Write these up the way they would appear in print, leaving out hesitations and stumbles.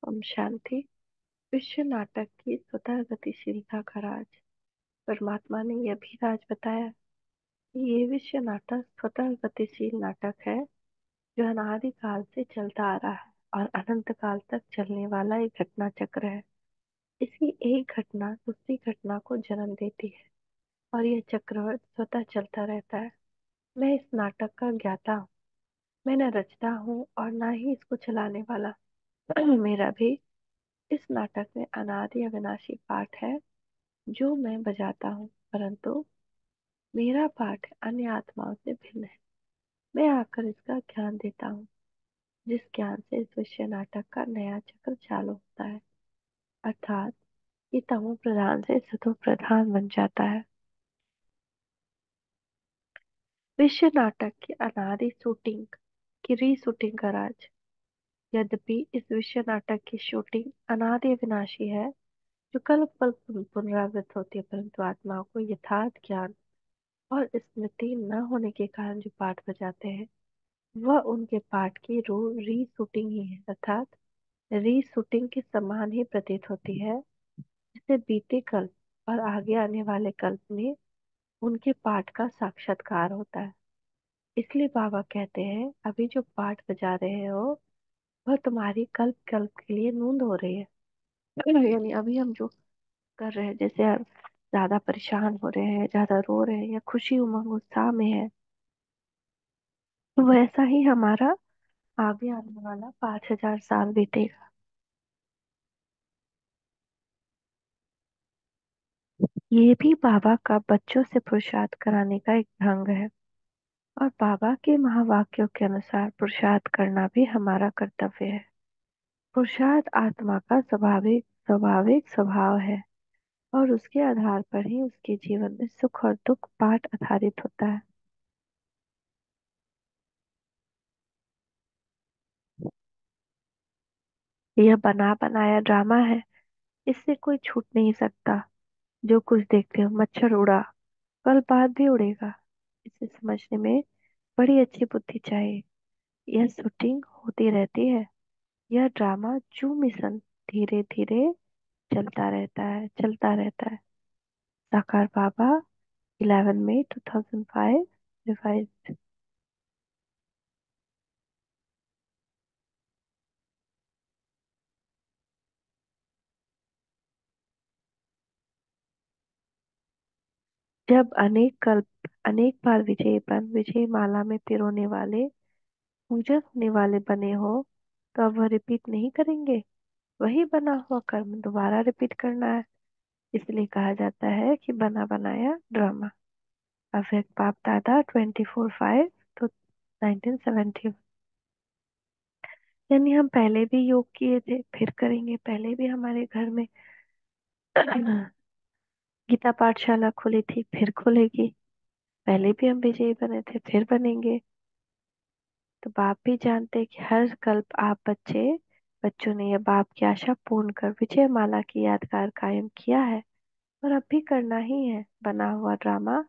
ओम शांति। विश्व नाटक की स्वतः गतिशीलता का राज। परमात्मा ने यह भी राज बताया कि ये विश्व नाटक स्वतः गतिशील नाटक है जो अनादि काल से चलता आ रहा है और अनंत काल तक चलने वाला एक घटना चक्र है। इसकी एक घटना दूसरी घटना को जन्म देती है और यह चक्रवृत्त स्वतः चलता रहता है। मैं इस नाटक का ज्ञाता हूँ। मैं न रचता हूँ और न ही इसको चलाने वाला। मेरा भी इस नाटक में अनादि अविनाशी पाठ है जो मैं बजाता हूँ, परंतु मेरा पाठ अन्य आत्माओं से भिन्न है। मैं आकर इसका ज्ञान देता हूँ, जिस ज्ञान से इस विषय नाटक का नया चक्र चालू होता है, अर्थात ये तमो प्रधान से सतो प्रधान बन जाता है। विश्व नाटक की अनादि शूटिंग की रीशूटिंग का राज। यद्यपि इस विश्व नाटक की शूटिंग अनादि अविनाशी है जो कल्प कल्प पुनरावृत्त होती है, परंतु आत्माओं को यथार्थ ज्ञान और स्मृति न होने के कारण जो पाठ बजाते हैं वह उनके पाठ की रीशूटिंग ही है, अर्थात रीशूटिंग के समान ही प्रतीत होती है, जिससे बीते कल्प और आगे आने वाले कल्प में उनके पाठ का साक्षात्कार होता है। इसलिए बाबा कहते हैं अभी जो पाठ बजा रहे हो वह तुम्हारी कल्प कल्प के लिए नूंद हो रही है। यानी अभी हम जो कर रहे हैं, जैसे हम ज्यादा परेशान हो रहे हैं, ज्यादा रो रहे हैं या खुशी उमंग उत्साह में है, तो वैसा ही हमारा आगे आने वाला 5,000 साल बीतेगा। ये भी बाबा का बच्चों से पुरुषार्थ कराने का एक ढंग है और बाबा के महावाक्यों के अनुसार पुरुषार्थ करना भी हमारा कर्तव्य है। पुरुषार्थ आत्मा का स्वाभाविक स्वाभाविक स्वभाव है और उसके आधार पर ही उसके जीवन में सुख और दुख पाठ आधारित होता है। यह बना बनाया ड्रामा है, इससे कोई छूट नहीं सकता। जो कुछ देखते हो, मच्छर उड़ा, कल बाद भी उड़ेगा। इसे समझने में बड़ी अच्छी बुद्धि चाहिए। यह शूटिंग होती रहती है, यह ड्रामा जू मिशन धीरे धीरे चलता रहता है। साकार बाबा 11 मई 2005 रिवाइज। जब अनेक कल्प अनेक बार विजय माला में पिरोने वाले पूजन होने वाले बने हो, तो अब वह रिपीट नहीं करेंगे। वही बना हुआ कर्म दोबारा रिपीट करना है। इसलिए कहा जाता है कि बना बनाया ड्रामा। अव्यक्त बाप दादा 24/5 तो 1970। यानी हम पहले भी योग किए थे, फिर करेंगे। पहले भी हमारे घर में गीता पाठशाला खुली थी, फिर खुलेगी। पहले भी हम विजयी बने थे, फिर बनेंगे। तो बाप भी जानते हैं कि हर कल्प आप बच्चों ने यह बाप की आशा पूर्ण कर विजय माला की यादगार कायम किया है और अब भी करना ही है। बना हुआ ड्रामा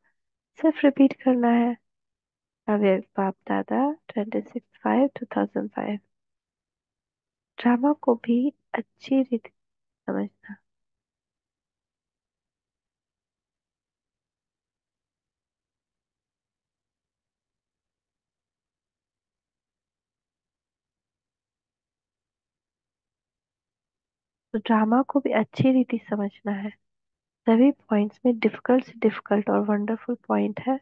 सिर्फ रिपीट करना है। अव्यक्त बाप दादा 26/5/2005। ड्रामा को भी अच्छी रीति समझना। तो ड्रामा को भी अच्छी रीति समझना है। सभी पॉइंट्स में डिफिकल्ट से डिफिकल्ट और वंडरफुल पॉइंट है।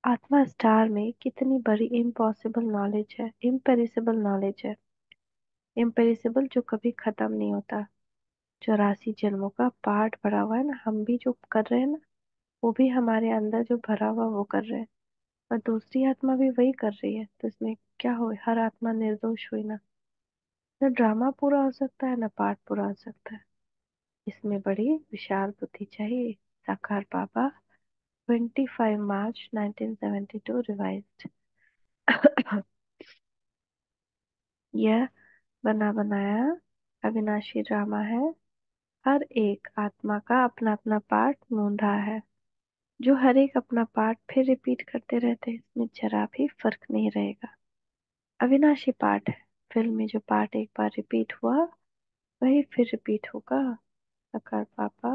आत्मा स्टार में कितनी बड़ी इम्पॉसिबल नॉलेज है, इम्पेरिसिबल नॉलेज है। इम्पेरिसिबल जो कभी खत्म नहीं होता। 84 जन्मों का पार्ट भरा हुआ है ना, हम भी जो कर रहे हैं ना, वो भी हमारे अंदर जो भरा हुआ वो कर रहे हैं और दूसरी आत्मा भी वही कर रही है। तो इसमें क्या हो, हर आत्मा निर्दोष हुई ना। न ड्रामा पूरा हो सकता है, न पार्ट पूरा हो सकता है। इसमें बड़ी विशाल बुद्धि चाहिए। साकार बाबा 25 मार्च 1972 रिवाइज्ड। यह बना बनाया अविनाशी ड्रामा है। हर एक आत्मा का अपना अपना पार्ट मूंढा है, जो हर एक अपना पार्ट फिर रिपीट करते रहते हैं। इसमें जरा भी फर्क नहीं रहेगा। अविनाशी पार्ट है। फिल्म में जो पार्ट एक बार रिपीट हुआ वही फिर रिपीट होगा। साकार पापा।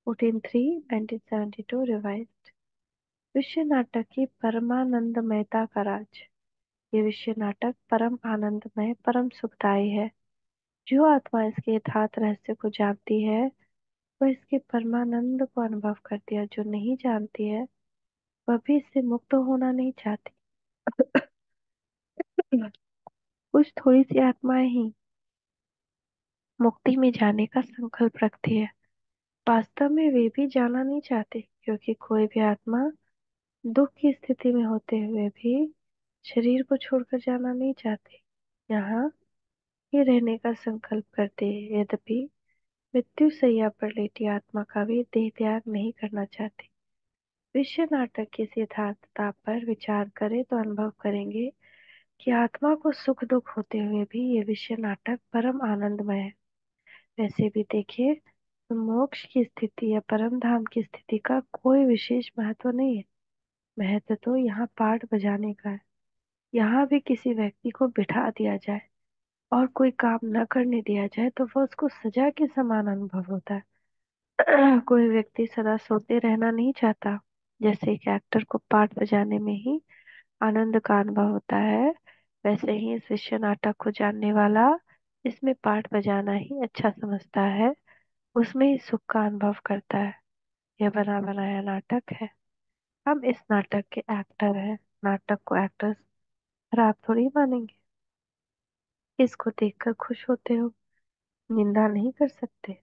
14/3 1972 रिवाइज्ड। विश्व नाटक की परमानंदमयता का राज। ये विश्व नाटक परम आनंदमय परम सुखदायी है। जो आत्मा इसके यथार्थ रहस्य को जानती है वह इसके परमानंद को अनुभव करती है। जो नहीं जानती है वह भी इससे मुक्त होना नहीं चाहती। कुछ थोड़ी सी आत्माएं ही मुक्ति में जाने का संकल्प रखती है। वास्तव में वे भी जाना नहीं चाहते, क्योंकि कोई भी आत्मा दुख की स्थिति में होते हुए भी शरीर को छोड़कर जाना नहीं चाहती। यहाँ ही रहने का संकल्प करते हैं। यद्यपि मृत्यु शैया पर लेटी आत्मा का भी देह त्याग नहीं करना चाहती। विश्व नाटक की इस यथार्थता पर विचार करें तो अनुभव करेंगे कि आत्मा को सुख दुख होते हुए भी ये विश्व नाटक परम आनंदमय है। वैसे भी देखिए तो मोक्ष की स्थिति या परम धाम की स्थिति का कोई विशेष महत्व नहीं है। महत्व तो यहाँ पाठ बजाने का है। यहाँ भी किसी व्यक्ति को बिठा दिया जाए और कोई काम न करने दिया जाए तो वह उसको सजा के समान अनुभव होता है। कोई व्यक्ति सदा सोते रहना नहीं चाहता। जैसे एक एक्टर को पाठ बजाने में ही आनंद का अनुभव होता है, वैसे ही इस विश्व नाटक को जानने वाला इसमें पाठ बजाना ही अच्छा समझता है, उसमें ही सुख का अनुभव करता है। यह बना बनाया नाटक है। हम इस नाटक के एक्टर हैं। नाटक को एक्टर्स खराब थोड़ी मानेंगे। इसको देखकर खुश होते हो, निंदा नहीं कर सकते।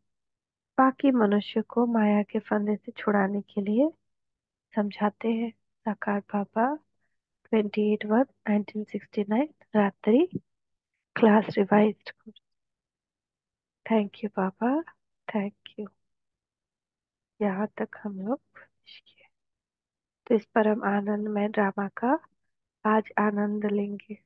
बाकी मनुष्य को माया के फंदे से छुड़ाने के लिए समझाते हैं। साकार बाबा 28/1 1969 रात्रि। Class revised. Thank you Baba. Thank you. यहाँ तक हम लोग finish किए। तो इस परम आनंदमय ड्रामा का आज आनंद लेंगे।